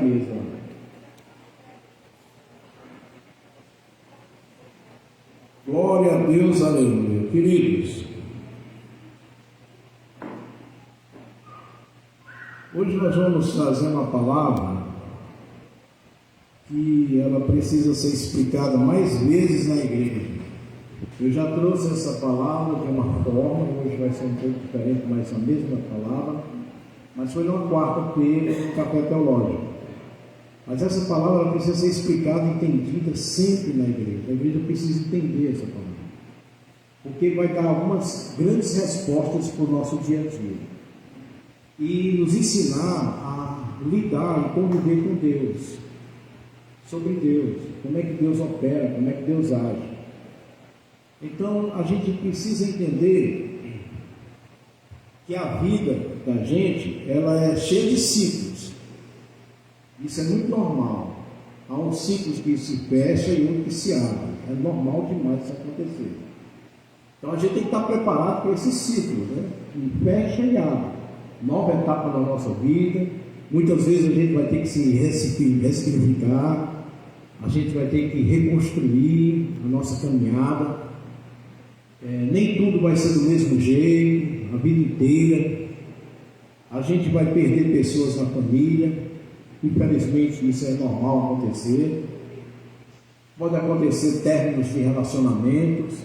mesa. Glória a Deus, aleluia. Queridos, hoje nós vamos trazer uma palavra que ela precisa ser explicada mais vezes na igreja. Eu já trouxe essa palavra de uma forma, hoje vai ser um pouco diferente, mas a mesma palavra, mas foi numa quarta-feira no café teológico. Mas essa palavra precisa ser explicada e entendida sempre na igreja. A igreja precisa entender essa palavra, porque vai dar algumas grandes respostas para o nosso dia a dia e nos ensinar a lidar e conviver com Deus, sobre Deus, como é que Deus opera, como é que Deus age. Então a gente precisa entender que a vida da gente, ela é cheia de ciclos. Isso é muito normal. Há um ciclo que se fecha e outro que se abre. É normal demais isso acontecer. Então a gente tem que estar preparado para esse ciclo, né? Que fecha e abre. Nova etapa da nossa vida. Muitas vezes a gente vai ter que se ressignificar. A gente vai ter que reconstruir a nossa caminhada. Nem tudo vai ser do mesmo jeito, a vida inteira. A gente vai perder pessoas na família. Infelizmente isso é normal acontecer. Pode acontecer términos de relacionamentos.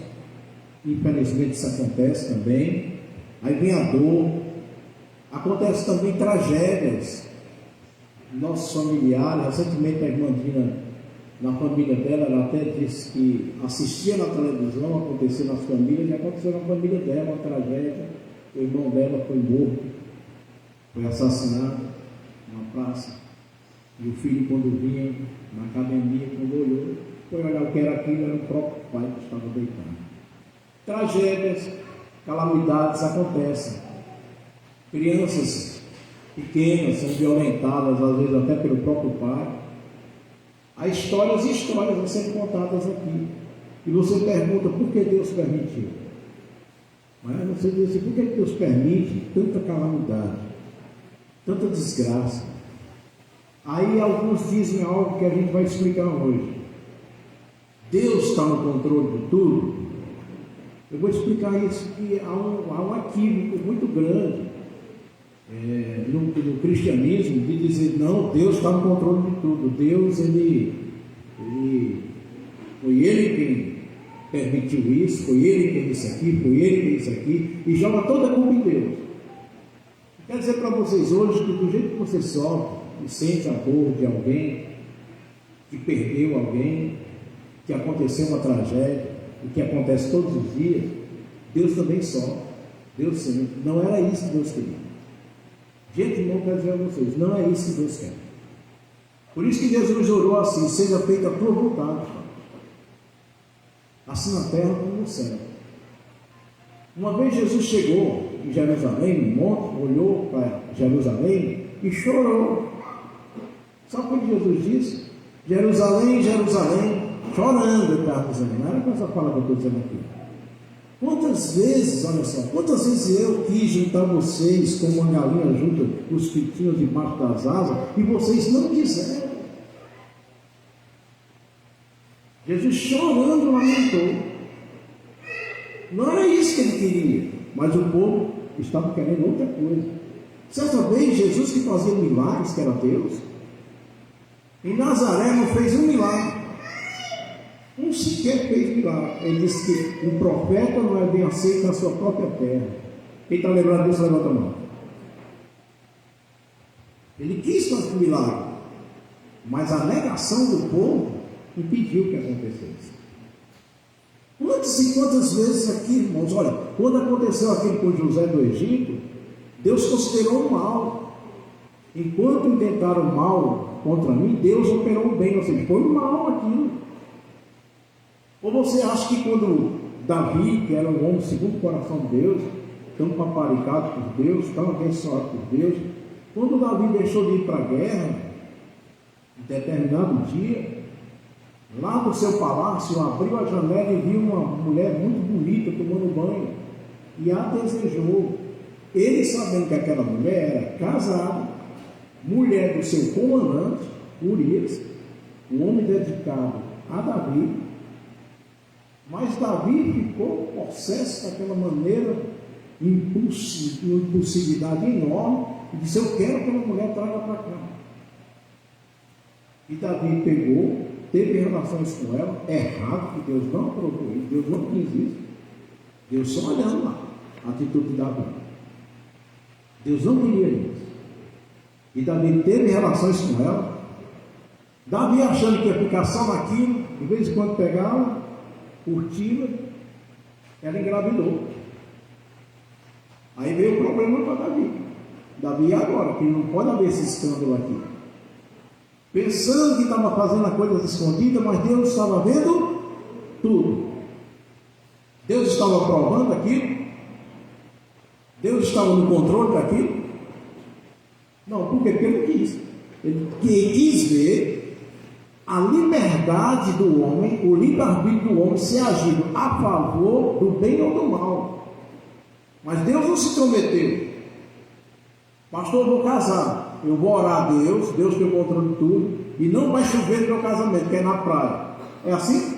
Infelizmente isso acontece também. Aí vem a dor. Acontece também tragédias. Nossos familiares, recentemente a irmã Dina, na família dela, ela até disse que assistia na televisão, aconteceu nas famílias, e aconteceu na família dela uma tragédia. O irmão dela foi morto, foi assassinado numa praça. E o filho, quando vinha na academia, quando olhou, foi olhar o que era aquilo, era o próprio pai que estava deitado. Tragédias, calamidades acontecem. Crianças pequenas são violentadas, às vezes até pelo próprio pai. Há histórias e histórias vão sendo contadas aqui. E você pergunta, por que Deus permitiu? Mas você diz assim, por que Deus permite tanta calamidade, tanta desgraça? Aí alguns dizem algo que a gente vai explicar hoje. Deus está no controle de tudo. Eu vou explicar isso, que há um equívoco muito grande no cristianismo, de dizer, não, Deus está no controle de tudo. Deus, foi Ele quem permitiu isso, foi Ele quem disse aqui, foi Ele quem disse aqui, e joga toda a culpa em Deus. Quero dizer para vocês hoje que do jeito que você sofre e sente a dor de alguém que perdeu alguém, que aconteceu uma tragédia, e que acontece todos os dias, Deus também sofre. Deus sente. Não era isso que Deus queria. Gente, não quero dizer a vocês, não é isso que Deus quer. Por isso que Jesus orou assim, seja feita a tua vontade, assim na terra como no céu. Uma vez Jesus chegou em Jerusalém, no monte, olhou para Jerusalém e chorou. Sabe o que Jesus disse? Jerusalém, Jerusalém, chorando, ele estava dizendo. Não era com essa fala que eu estou dizendo aqui. Quantas vezes, olha só, quantas vezes eu quis juntar vocês como uma galinha junta os pintinhos debaixo das asas e vocês não quiseram. Jesus chorando lamentou. Não era isso que ele queria, mas o povo estava querendo outra coisa. Certa vez, Jesus, que fazia milagres, que era Deus, em Nazaré não fez um milagre. Um sequer fez milagre. Ele disse que um profeta não é bem aceito na sua própria terra. Quem está lembrado disso, levanta a mão. Ele quis fazer um milagre, mas a negação do povo impediu que acontecesse. Quantas e quantas vezes aqui, irmãos, olha, quando aconteceu aquilo com José do Egito, Deus considerou o mal. Enquanto intentaram mal contra mim, Deus operou o bem, ou seja, foi o mal aquilo. Ou você acha que quando Davi, que era um homem segundo o coração de Deus, tão paparicado por Deus, tão abençoado por Deus, quando Davi deixou de ir para a guerra, em determinado dia, lá do seu palácio, abriu a janela e viu uma mulher muito bonita tomando banho, e a desejou. Ele, sabendo que aquela mulher era casada, mulher do seu comandante, Urias, um homem dedicado a Davi, mas Davi ficou possesso daquela maneira, impulsividade enorme, e disse: eu quero que uma mulher traga para cá. E Davi pegou, teve relações com ela, errado, que Deus não aprovou isso, Deus não quis isso. Deus só olhando lá a atitude de Davi. Deus não queria isso. E Davi teve relações com ela. Davi achando que ia ficar só naquilo, de vez em quando pegava, curtia, ela engravidou. Aí veio o problema para Davi. Davi agora, que não pode haver esse escândalo aqui. Pensando que estava fazendo a coisa escondida, mas Deus estava vendo tudo. Deus estava provando aquilo. Deus estava no controle daquilo. Não, por quê? Porque ele não quis. Ele quis ver a liberdade do homem, o livre-arbítrio do homem se agindo a favor do bem ou do mal. Mas Deus não se intrometeu. Pastor, eu vou casar, eu vou orar a Deus, Deus tem o controle de tudo, e não vai chover no meu casamento, que é na praia. É assim?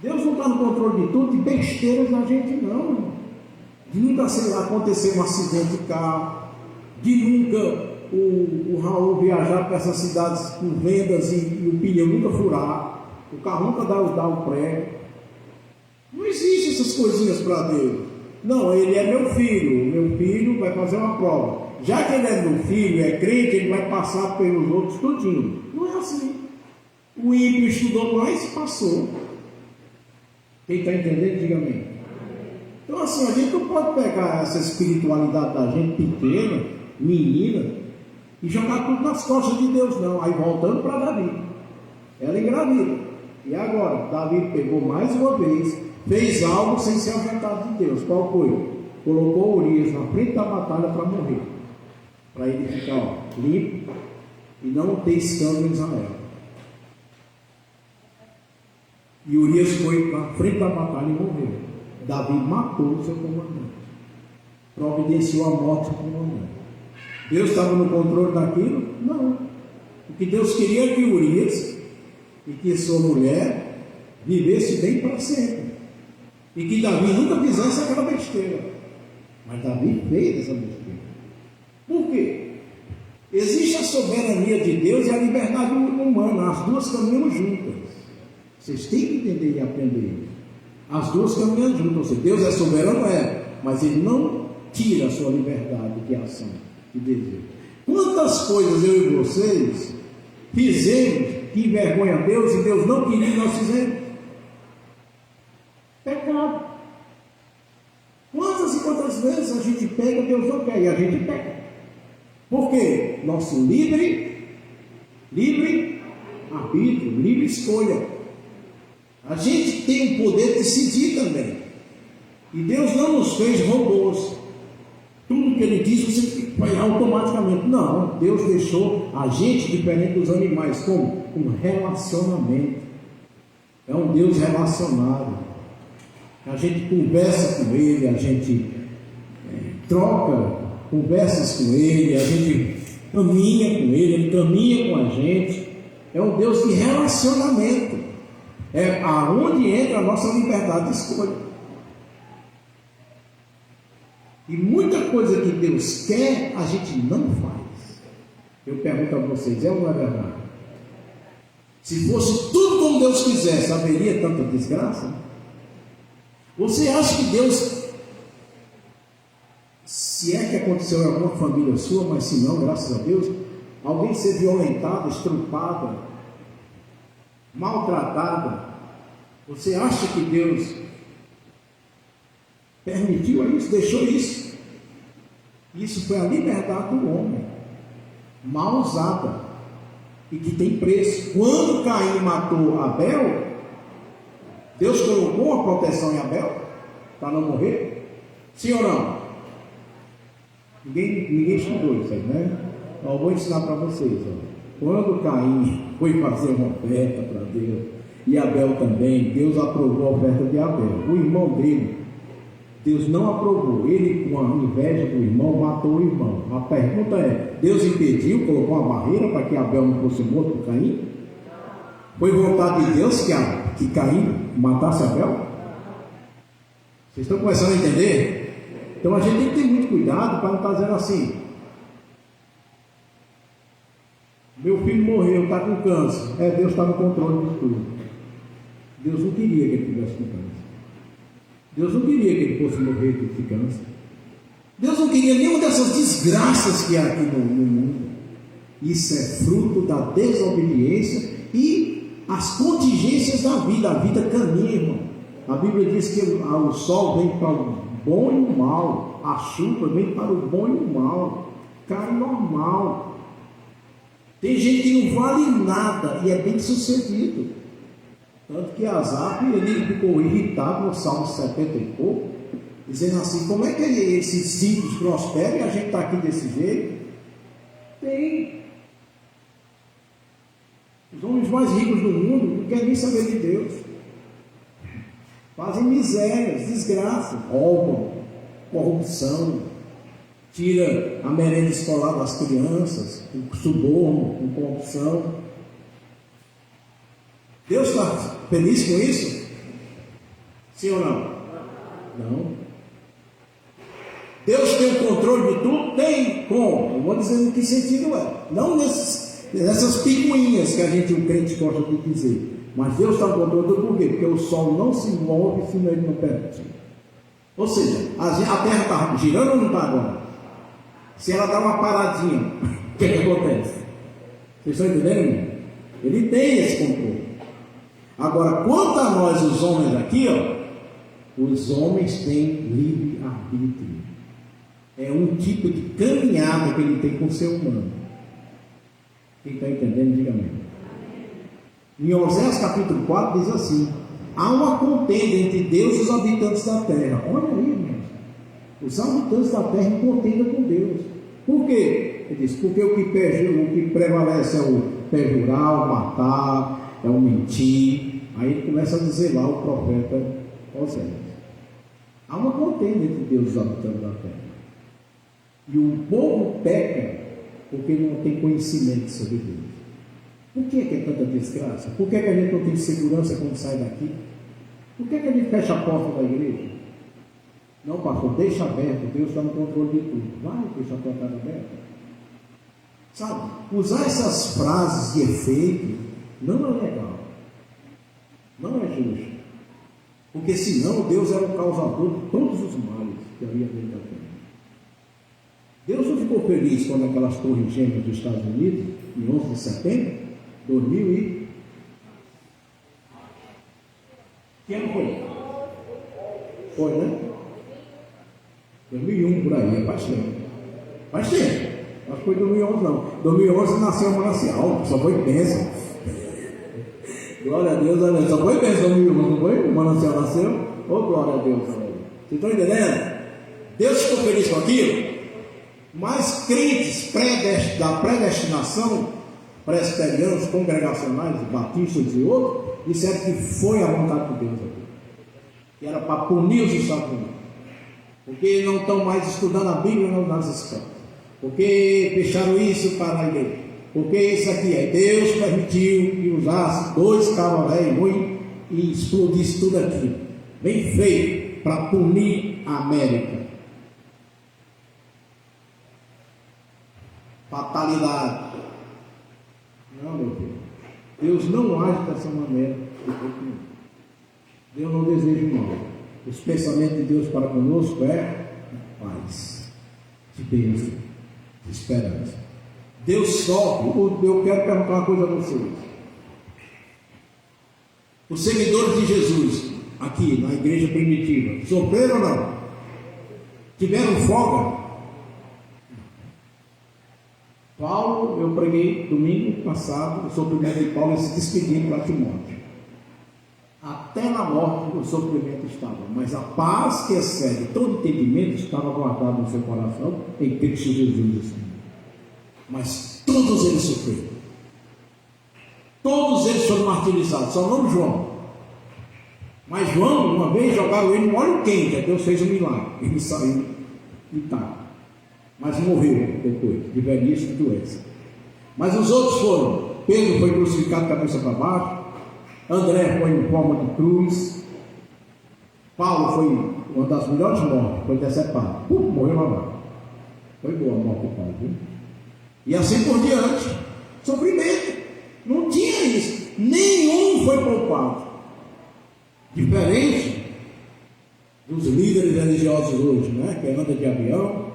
Deus não está no controle de tudo, de besteiras da gente não. De nunca, sei lá, acontecer um acidente de carro, de nunca o Raul viajar para essas cidades com vendas e o pneu nunca furar, o carro nunca dá o prego. Não existe essas coisinhas para Deus. Não, ele é meu filho vai fazer uma prova. Já que ele é meu filho, é crente, ele vai passar pelos outros tudinho. Não é assim. O ímpio estudou mais e passou. Quem está entendendo, diga amém. Então assim, a gente não pode pegar essa espiritualidade da gente pequena, menina, e jogar tudo nas costas de Deus, não. Aí voltando para Davi, ela engravida. E agora, Davi pegou mais uma vez, fez algo sem ser a vontade de Deus. Qual foi? Colocou Urias na frente da batalha para morrer, para ele ficar limpo e não ter escândalo em Israel. E Urias foi na frente da batalha e morreu. Davi matou o seu comandante, providenciou a morte do comandante. Deus estava no controle daquilo? Não. O que Deus queria é que Urias e que sua mulher vivesse bem para sempre, e que Davi nunca fizesse aquela besteira. Mas Davi fez essa besteira. Por quê? Existe a soberania de Deus e a liberdade humana, as duas caminham juntas. Vocês têm que entender e aprender. As duas caminham juntas. Deus é soberano, mas Ele não tira a sua liberdade de ação, de desejo. Quantas coisas eu e vocês fizemos que envergonha a Deus e Deus não queria que nós fizemos? Pecado. Quantas e quantas vezes a gente pega, Deus não quer, e a gente pega. Por quê? Nosso livre arbítrio, livre escolha. A gente tem o poder de decidir também. E Deus não nos fez robôs. Tudo que Ele diz você vai automaticamente. Não, Deus deixou a gente diferente dos animais. Como? Um relacionamento. É um Deus relacionado. A gente conversa com Ele, a gente troca conversas com Ele, a gente caminha com Ele caminha com a gente. É um Deus de relacionamento. É aonde entra a nossa liberdade de escolha. E muita coisa que Deus quer, a gente não faz. Eu pergunto a vocês, é ou não é verdade? Se fosse tudo como Deus quisesse, haveria tanta desgraça? Você acha que Deus, se é que aconteceu em alguma família sua, mas se não, graças a Deus, alguém ser violentada, estrupada, maltratada, você acha que Deus permitiu isso, deixou isso? Isso foi a liberdade do homem, mal usada, e que tem preço. Quando Caim matou Abel, Deus colocou a proteção em Abel, para não morrer? Sim ou não? Ninguém estudou isso aí, né? Eu vou ensinar para vocês. Quando Caim foi fazer uma oferta para Deus, e Abel também, Deus aprovou a oferta de Abel. O irmão dele, Deus não aprovou. Ele, com a inveja do irmão, matou o irmão. A pergunta é: Deus impediu, colocou uma barreira para que Abel não fosse morto por Caim? Foi vontade de Deus que Caim matasse Abel? Vocês estão começando a entender? Então a gente tem que ter muito cuidado para não estar dizendo assim: meu filho morreu, está com câncer. Deus está no controle de tudo. Deus não queria que ele tivesse com câncer. Deus não queria que ele fosse morrer de câncer. Deus não queria nenhuma dessas desgraças que há aqui no mundo. Isso é fruto da desobediência e as contingências da vida. A vida caminha, irmão. A Bíblia diz que o sol vem para o bom e o mal, a chuva vem para o bom e o mal, cai normal. Tem gente que não vale nada e é bem sucedido. Tanto que Asaf, ele ficou irritado no Salmo 70 e pouco, dizendo assim: como é que esses simples prosperam e a gente está aqui desse jeito? Tem. Os homens mais ricos do mundo não querem nem saber de Deus. Fazem misérias, desgraça, roubam, corrupção, tira a merenda escolar das crianças, com suborno, com corrupção. Deus está feliz com isso? Sim ou não? Não. Deus tem o controle de tudo? Tem. Como? Eu vou dizer no que sentido é. Não nessas picuinhas que o crente gosta de dizer. Mas Deus está no controle de tudo. Por quê? Porque o sol não se move se ele não permite. Ou seja, a terra está girando ou não está agora? Se ela dá uma paradinha, o que acontece? Vocês estão entendendo? Ele tem esse controle. Agora, quanto a nós, os homens aqui, os homens têm livre-arbítrio. É um tipo de caminhada que ele tem com o ser humano. Quem está entendendo, diga amém. Em Oséias capítulo 4 diz assim: há uma contenda entre Deus e os habitantes da terra. Olha aí, irmãos. Os habitantes da terra em contenda com Deus. Por quê? Ele diz: porque o que prevalece é o perjurar, o matar, é o mentir. Aí ele começa a dizer lá o profeta Oséias. Há uma contenda entre Deus e os habitantes da terra. E o povo peca porque não tem conhecimento sobre Deus. Por que é tanta desgraça? Por que a gente não tem segurança quando sai daqui? Por que a gente fecha a porta da igreja? Não, pastor, deixa aberto, Deus está no controle de tudo. Vai, deixa a porta aberta. Sabe, usar essas frases de efeito não é legal. Não é justo. Porque senão Deus era o causador de todos os males que havia dentro da terra. Deus não ficou feliz quando aquelas torres gêmeas dos Estados Unidos, em 11 de setembro, 2000 e... Que ano foi? Foi, né? 2001 por aí, faz tempo. Faz tempo. Acho que foi 2011 não. 2011 nasceu o Manancial, só foi bênção. Glória a Deus, aleluia. Só foi bênção 2011, não foi? O Manancial nasceu. Oh, glória a Deus, aleluia. Vocês estão entendendo? Deus ficou feliz com aquilo? Mas crentes da predestinação, presbiterianos, congregacionais, batistas e outros, disseram que foi a vontade de Deus aqui. Que era para punir os Estados Unidos. Porque não estão mais estudando a Bíblia nas escolas. Porque fecharam isso para a igreja. Porque isso aqui é Deus permitiu que usasse 2 carros velhos ruins e explodisse tudo aqui. Bem feito para punir a América. Fatalidade. Não, meu filho. Deus não age dessa maneira. Deus não deseja o mal. Os pensamentos de Deus para conosco é paz, de bênção, de esperança. Deus sofre. Eu quero perguntar uma coisa a vocês. Os seguidores de Jesus, aqui na igreja primitiva, sofreram ou não? Tiveram folga? Paulo, eu preguei domingo passado o sofrimento de Paulo se despedindo para Timóteo. Até na morte o sofrimento estava, mas a paz que excede todo entendimento estava guardada no seu coração em Cristo Jesus. Mas todos eles sofreram. Todos eles foram martirizados, só não João. Mas João, uma vez jogaram ele no óleo quente, Deus fez um milagre. Ele saiu intacto. mas morreu depois, de velhice e doença. Mas os outros foram: Pedro foi crucificado cabeça para baixo, André foi em forma de cruz, Paulo foi uma das melhores mortes, foi decepado, morreu lá. Foi boa a morte de Paulo, viu? E assim por diante, sofrimento, não tinha isso, nenhum foi poupado. Diferente dos líderes religiosos hoje, né? Que anda de avião,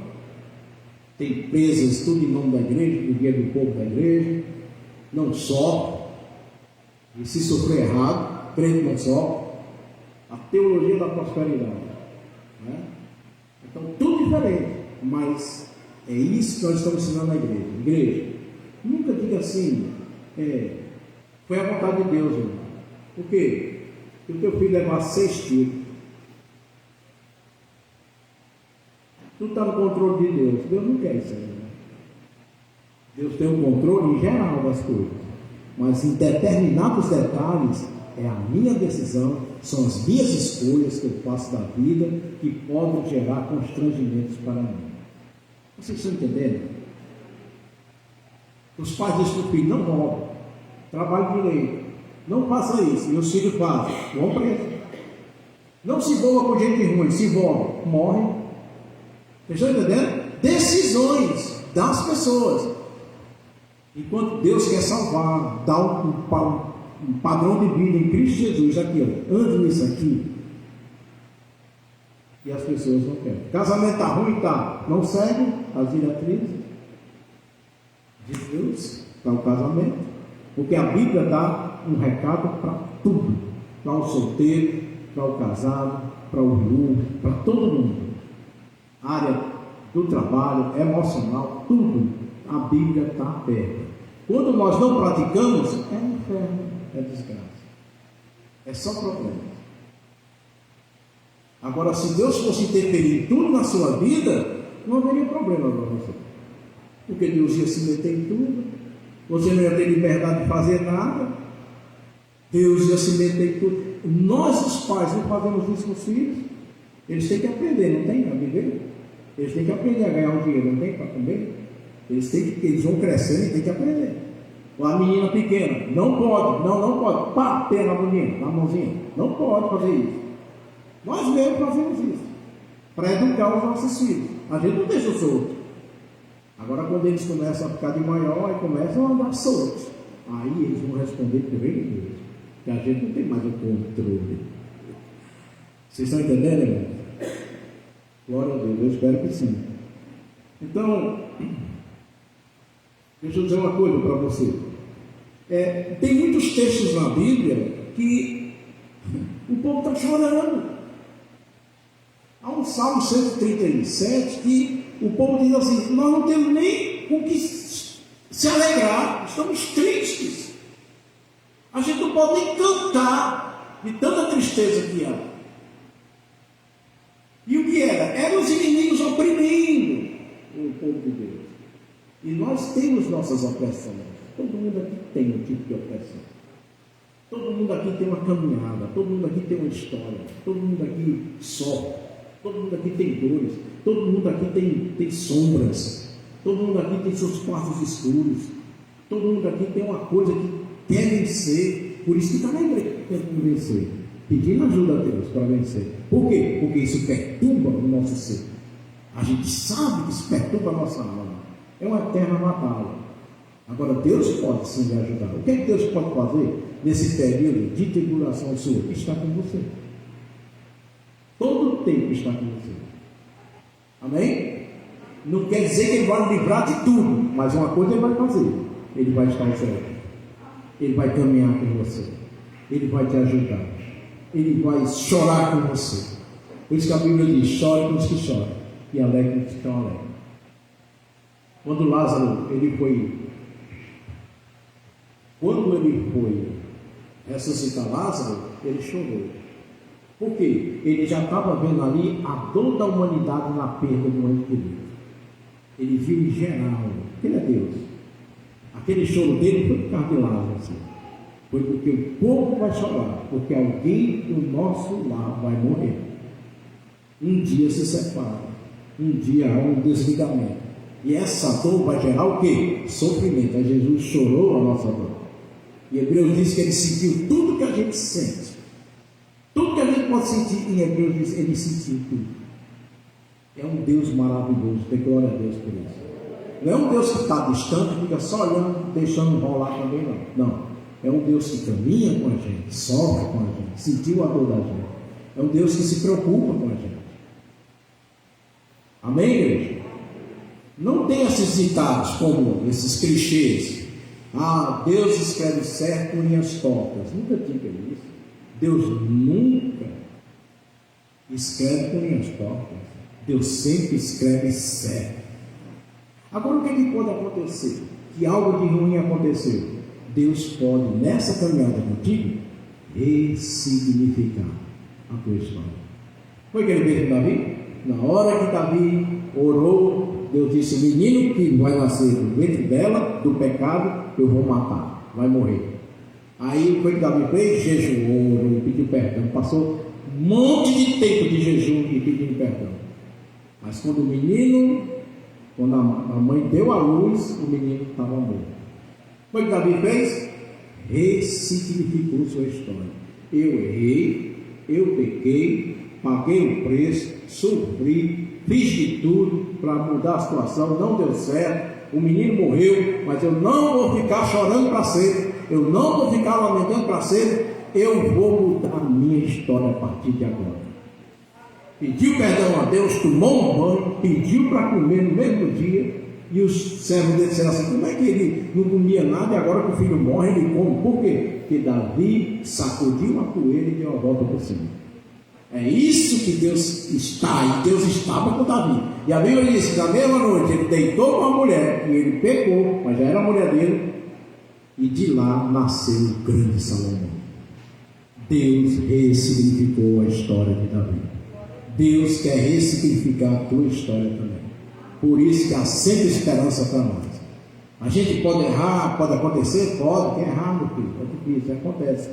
tem presas tudo em nome da igreja, no dia do povo da igreja, não sofre, e se sofrer errado, crente não sofre. A teologia da prosperidade, né? Então tudo diferente, mas é isso que nós estamos ensinando na igreja. Igreja, nunca diga assim, foi a vontade de Deus, irmão. Por quê? Se o teu filho levar 6 tiros, tu está no controle de Deus. Deus não quer isso aí, né? Deus tem um controle em geral das coisas, mas em determinados detalhes é a minha decisão, são as minhas escolhas que eu faço da vida que podem gerar constrangimentos para mim. Vocês estão entendendo? Os pais dizem para o filho: não rouba, trabalhe direito, não faça isso, e os filhos fazem, vão preso. Não se envolva com gente ruim, se envolve, morre. Vocês estão entendendo? Decisões das pessoas. Enquanto Deus quer salvar, dá um padrão de vida em Cristo Jesus, aqui, ó, ande nisso aqui, e as pessoas não querem. Casamento está ruim, tá? Não segue as diretrizes de Deus para o casamento, porque a Bíblia dá um recado para tudo, para o solteiro, para o casado, para o viúvo, para todo mundo. Área do trabalho, emocional, tudo, a Bíblia está aberta. Quando nós não praticamos, é inferno, é desgraça, é só problema. Agora, se Deus fosse interferir em tudo na sua vida, não haveria problema para você, porque Deus ia se meter em tudo, você não ia ter liberdade de fazer nada, Deus ia se meter em tudo. Nós, os pais, não fazemos isso com os filhos. Eles têm que aprender, não tem a viver? Eles têm que aprender a ganhar um dinheiro, não tem para comer? Eles vão crescendo e têm que aprender. A menina pequena, não pode, não pode, pá, pega a menina, na mãozinha, não pode fazer isso. Nós mesmos fazemos isso, para educar os nossos filhos. A gente não deixa solto. Agora, quando eles começam a ficar de maior, aí começam a andar soltos. Aí eles vão responder por Deus, que a gente não tem mais o controle. Vocês estão entendendo, irmão? Glória a Deus, eu espero que sim. Então, deixa eu dizer uma coisa para você. Tem muitos textos na Bíblia que o povo está chorando. Há um Salmo 137 que o povo diz assim: nós não temos nem com que se alegrar, estamos tristes. A gente não pode nem cantar de tanta tristeza que há. E o que era? Eram os inimigos oprimindo o povo de Deus. E nós temos nossas opressões. Todo mundo aqui tem um tipo de opressão. Todo mundo aqui tem uma caminhada. Todo mundo aqui tem uma história. Todo mundo aqui sofre. Todo mundo aqui tem dores. Todo mundo aqui tem sombras. Todo mundo aqui tem seus quartos escuros. Todo mundo aqui tem uma coisa que quer vencer. Por isso que está na igreja querendo vencer. Pedindo ajuda a Deus para vencer. Por quê? Porque isso perturba o nosso ser. A gente sabe que isso perturba a nossa alma. É uma eterna batalha. Agora, Deus pode sim me ajudar. O que é que Deus pode fazer nesse período de tribulação sua? Está com você. Todo o tempo está com você. Amém? Não quer dizer que Ele vai me livrar de tudo, mas uma coisa Ele vai fazer. Ele vai estar ao seu lado. Ele vai caminhar com você. Ele vai te ajudar. Ele vai chorar com você. Por isso que a Bíblia diz: chore com os que choram e alegre com os que estão alegres. Quando Lázaro, quando ele foi ressuscitar Lázaro, ele chorou. Por quê? Ele já estava vendo ali a dor da humanidade na perda do ente querido. Ele viu em geral, ele é Deus. Aquele choro dele foi por causa de Lázaro, assim. Foi porque o povo vai chorar, porque alguém do nosso lado vai morrer. Um dia se separa, um dia há um desligamento. E essa dor vai gerar o quê? Sofrimento. Aí Jesus chorou a nossa dor. E Hebreus diz que ele sentiu tudo que a gente sente. Tudo que a gente pode sentir, em Hebreus diz, ele sentiu tudo. É um Deus maravilhoso, dê glória a Deus por isso. Não é um Deus que está distante, fica só olhando, deixando rolar também, não. Não. É um Deus que caminha com a gente, sofre com a gente, sentiu a dor da gente. É um Deus que se preocupa com a gente. Amém, igreja? Não tem esses ditados como esses clichês. Ah, Deus escreve certo com linhas tortas. Nunca diga isso. Deus nunca escreve com linhas tortas. Deus sempre escreve certo. Agora, o que pode acontecer? Que algo de ruim aconteceu. Deus pode, nessa caminhada contigo, ressignificar a tua história. Foi o que ele fez com Davi? Na hora que Davi orou, Deus disse: o menino que vai nascer no ventre dela, do pecado, eu vou matar, vai morrer. Aí foi que Davi fez? Jejuou, orou, pediu perdão. Passou um monte de tempo de jejum e pedindo perdão. Mas quando o menino, quando a mãe deu a luz, o menino estava morto. Foi o que Davi fez? Ressignificou sua história. Eu errei, eu pequei, paguei o preço, sofri, fiz de tudo para mudar a situação, não deu certo, o menino morreu, mas eu não vou ficar chorando para sempre, eu não vou ficar lamentando para sempre, eu vou mudar a minha história a partir de agora. Pediu perdão a Deus, tomou um banho, pediu para comer no mesmo dia, e os servos dele disseram assim: como é que ele não comia nada e agora que o filho morre ele come? Por quê? Porque Davi sacudiu uma poeira e deu a volta por cima. É isso que Deus está, e Deus estava com Davi. E a Bíblia diz que na mesma noite ele deitou com a mulher, e ele pecou, mas já era a mulher dele, e de lá nasceu o grande Salomão. Deus ressignificou a história de Davi. Deus quer ressignificar a tua história também. Por isso que há sempre esperança para nós. A gente pode errar, pode acontecer, pode. Quem errar, meu filho, é difícil, acontece.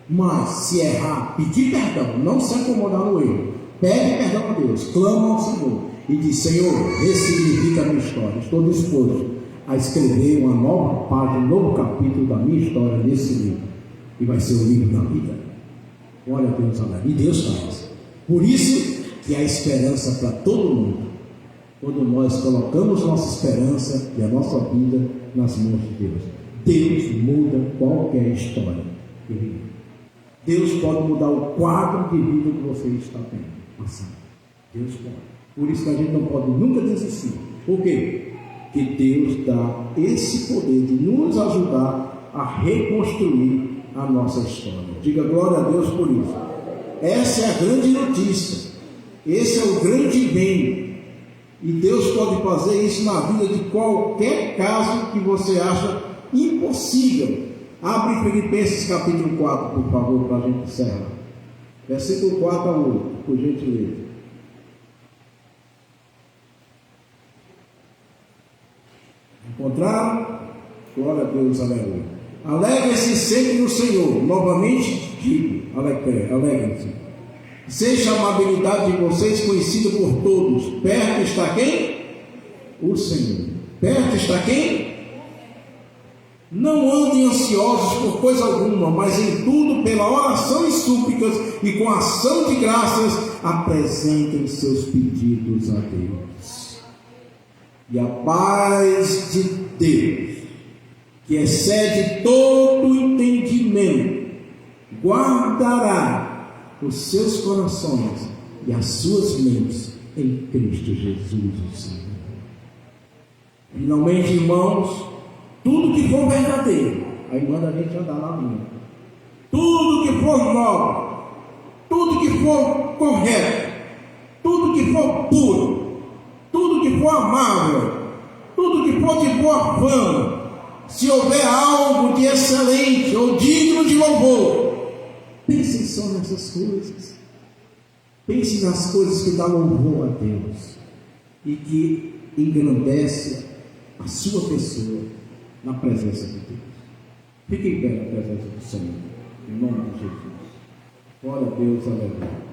Mas se errar, pedir perdão, não se acomodar no erro, pede perdão a Deus, clama ao Senhor e diz: Senhor, ressignifica a minha história. Estou disposto a escrever uma nova página, um novo capítulo da minha história nesse livro, e vai ser o livro da vida. Olha a Deus, e Deus faz. Por isso que há esperança para todo mundo, quando nós colocamos nossa esperança e a nossa vida nas mãos de Deus. Deus muda qualquer história. Deus pode mudar o quadro de vida que você está tendo. Assim, Deus pode. Por isso que a gente não pode nunca desistir. Por quê? Porque Deus dá esse poder de nos ajudar a reconstruir a nossa história. Diga glória a Deus por isso. Essa é a grande notícia. Esse é o grande bem. E Deus pode fazer isso na vida de qualquer caso que você acha impossível. Abre Filipenses capítulo 4, por favor, para a gente encerrar. Versículo 4 a 8, por gentileza. Encontraram? Glória a Deus, aleluia. Alegrem-se sempre no Senhor. Novamente digo, alegrem-se. Seja a amabilidade de vocês conhecida por todos. Perto está quem? O Senhor. Perto está quem? Não andem ansiosos por coisa alguma, mas em tudo, pela oração e súplicas e com ação de graças, apresentem seus pedidos a Deus. E a paz de Deus, que excede todo entendimento, guardará os seus corações e as suas mentes em Cristo Jesus, o Senhor. Finalmente, irmãos, tudo que for verdadeiro, aí manda a gente andar na linha. Tudo que for nobre, tudo que for correto, tudo que for puro, tudo que for amável, tudo que for de boa fama, se houver algo de excelente ou digno de louvor, pense só nessas coisas. Pense nas coisas que dão louvor a Deus e que engrandece a sua pessoa na presença de Deus. Fique em pé na presença do Senhor, em nome de Jesus. Glória a Deus, aleluia.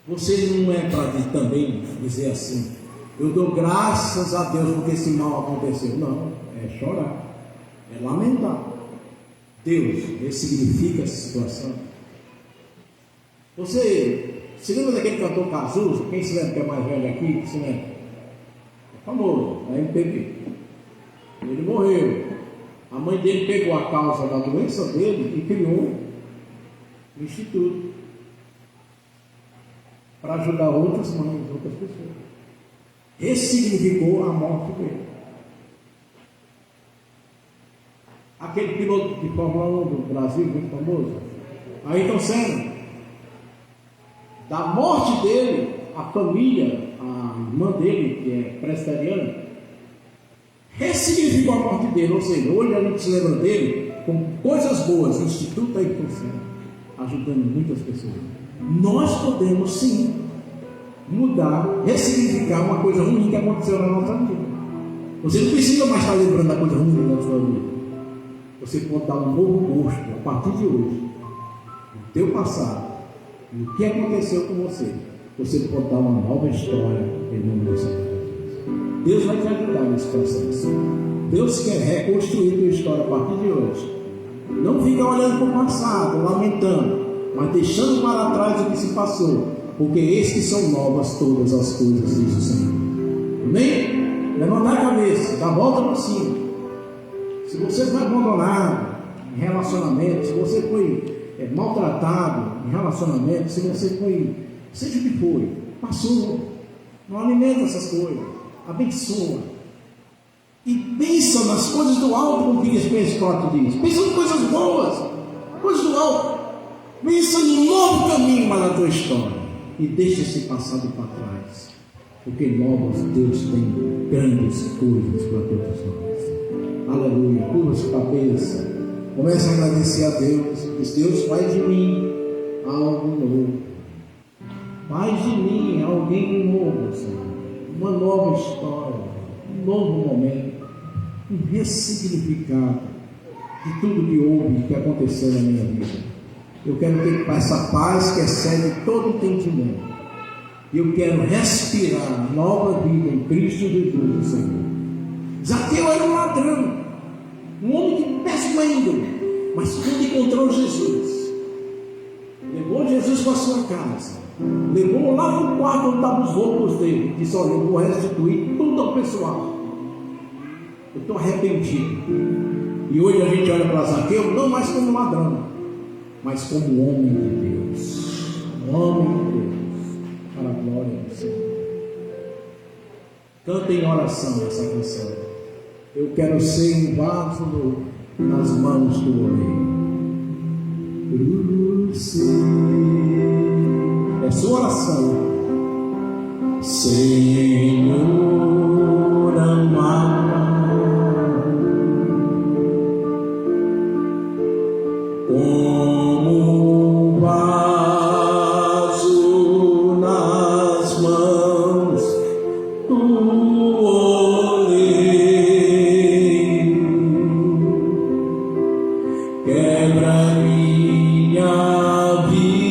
Você não é para também dizer assim: eu dou graças a Deus porque esse mal aconteceu. Não, é chorar, é lamentar. Deus ressignifica essa situação. Você se lembra daquele cantor Cazuza? Quem se lembra que é mais velho aqui? Que se lembra? É famoso, da MPB. Ele morreu. A mãe dele pegou a causa da doença dele e criou um instituto para ajudar outras mães, outras pessoas. Ressignificou a morte dele. Aquele piloto de Fórmula 1 do Brasil, muito famoso, Ayrton Senna, da morte dele, a família, a irmã dele, que é presbiteriana, ressignificou a morte dele. Ou seja, hoje a gente se lembra dele com coisas boas. O Instituto Ayrton Senna, ajudando muitas pessoas. Nós podemos sim mudar, ressignificar uma coisa ruim que aconteceu na nossa vida. Você não precisa mais estar lembrando da coisa ruim da sua vida. Você pode dar um novo gosto a partir de hoje no teu passado, no que aconteceu com você. Você pode dar uma nova história em nome do Senhor Jesus. Deus vai te ajudar nesse processo. Deus quer reconstruir a tua história a partir de hoje. Não fica olhando para o passado, lamentando, mas deixando para trás o que se passou, porque eis que são novas todas as coisas, diz o Senhor. Amém? Levantar a cabeça, dá a volta por cima. Se você foi abandonado em relacionamento, se você foi maltratado em relacionamento, se você foi, seja o que foi, passou. Não alimenta essas coisas, abençoa. E pensa nas coisas do alto, como que Spence Scott diz. Pensa em coisas boas, coisas do alto. Pensa no novo caminho para a tua história. E deixa esse passado para trás. Porque novas Deus tem grandes coisas para todos nós. Aleluia. Curva sua cabeça. Comece a agradecer a Deus. Diz: Deus, faz de mim algo novo. Faz de mim alguém novo, Senhor. Uma nova história. Um novo momento. Um ressignificado de tudo que houve e que aconteceu na minha vida. Eu quero ter essa paz que excede todo entendimento. Eu quero respirar nova vida em Cristo Jesus, o Senhor. Zaqueu era um ladrão, um homem de péssima índole, mas quando encontrou Jesus, levou Jesus para a sua casa, levou lá no quarto onde estavam os roubos dele, disse: olha, eu vou restituir tudo ao pessoal. Eu estou arrependido. E hoje a gente olha para Zaqueu não mais como ladrão, mas como homem de Deus. Homem de Deus, para a glória do Senhor. Canta em oração essa canção. Eu quero ser um vaso novo nas mãos do Rei. É sua oração. Senhor amado, como vaso nas mãos do oleiro, quebra minha vida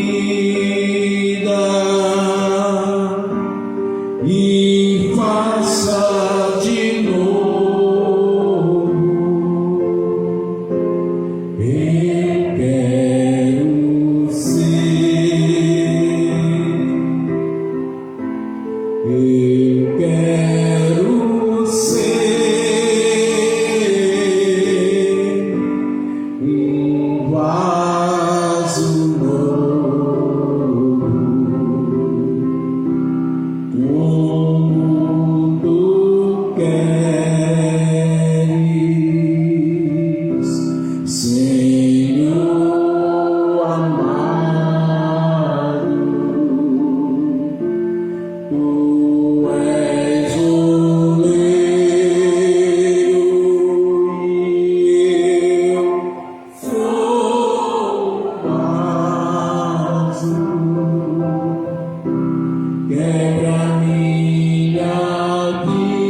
e faça de novo. Eu quero ser, eu quero ser um vaso novo, como tu queres, Senhor amado. Tu és oleiro e eu sou vaso. Quebra minha vida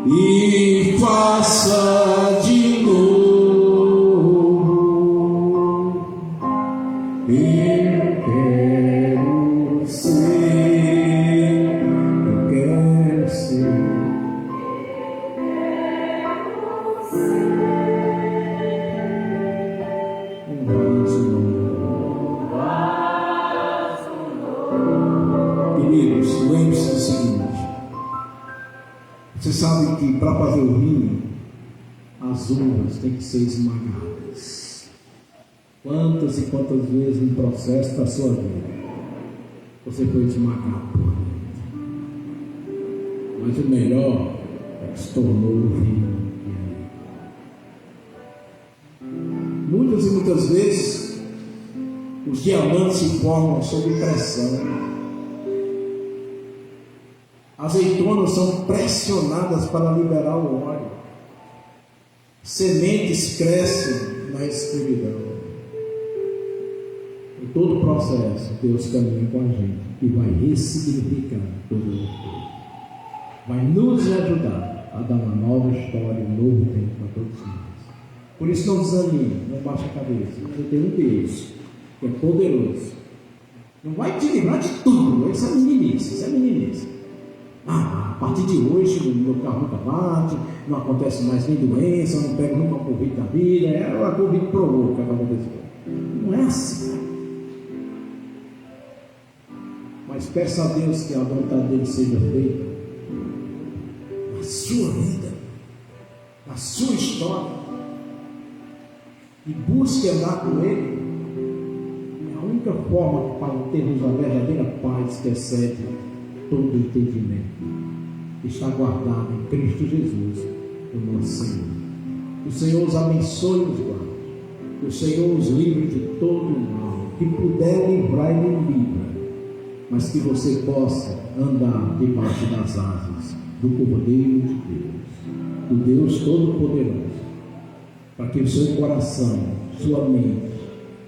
e faça de novo. Eu quero ser. Você sabe que para fazer o vinho, as uvas têm que ser esmagadas. Quantas e quantas vezes no processo da sua vida você foi esmagado por dentro? Mas o melhor é que se tornou o vinho. Muitas e muitas vezes os diamantes se formam sob pressão. Azeitonas são pressionadas para liberar o óleo. Sementes crescem na escuridão. Em todo o processo, Deus caminha com a gente e vai ressignificar todo o tempo. Vai nos ajudar a dar uma nova história, um novo tempo para todos nós. Por isso não desanime, não baixe a cabeça. Você tem um Deus que é poderoso. Não vai te livrar de tudo. Isso é meninice, isso é meninice. A partir de hoje meu carro nunca bate, não acontece mais nem doença, não pego nunca Covid da vida, a Covid provou que vai acontecer. Não é assim. Mas peça a Deus que a vontade dele seja feita na sua vida, na sua história, e busque andar com ele. É a única forma para termos a verdadeira paz que excede todo entendimento, está guardado em Cristo Jesus, o nosso Senhor. Que o Senhor os abençoe e os guarde, que o Senhor os livre de todo o mal, que puder livrar e livra, mas que você possa andar debaixo das asas do Cordeiro de Deus, do Deus Todo-Poderoso, para que o seu coração, sua mente,